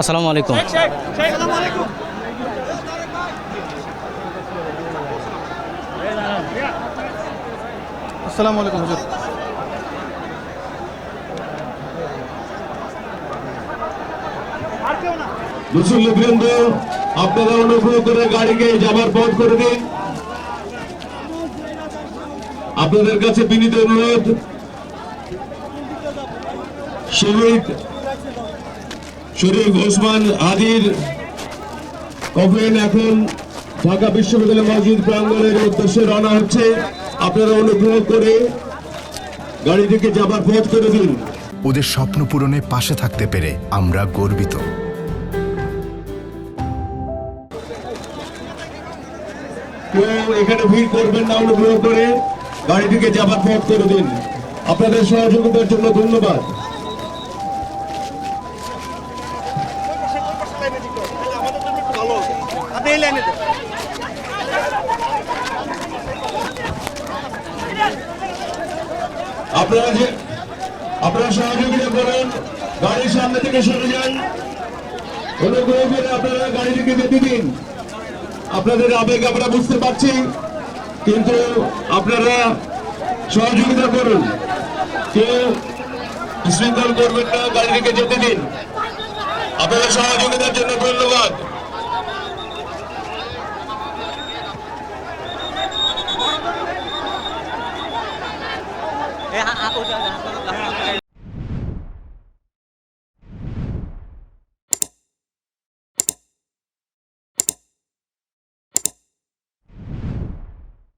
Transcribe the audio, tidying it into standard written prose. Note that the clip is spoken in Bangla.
আসসালামু আলাইকুম। আসসালামু আলাইকুম হুজুর। মুসল্লিবৃন্দ, আপনারা অনুগ্রহ করে গাড়িকে যাবার পথ করে দিন। আপনাদের কাছে বিনীত অনুরোধ, শহীদ শরীফ ওসমান হাদির কফিন এখন ঢাকা বিশ্ববিদ্যালয় মসজিদ প্রাঙ্গণের উদ্দেশ্যে রওনা হচ্ছে। আপনারা অনুগ্রহ করে গাড়িটিকে যাবার পথ করে দিন। ওদের স্বপ্ন পূরণে পাশে থাকতে পেরে আমরা গর্বিত। কেউ এখানে ভিড় করবেন না, অনুগ্রহ করে গাড়িটিকে যাবার পথ করে দিন। আপনাদের সহযোগিতার জন্য ধন্যবাদ। আপনারা সহযোগিতা করুন, গাড়ির সামনে থেকে সরে যান। অনুগ্রহ করে আপনারা গাড়িটিকে যেতে দিন। আপনাদের আবেগ আমরা বুঝতে পারছি, কিন্তু আপনারা সহযোগিতা করুন, কেউ বিশৃঙ্খল করবেন না, গাড়িটিকে যেতে দিন। আপনাদের সহযোগিতার জন্য ধন্যবাদ।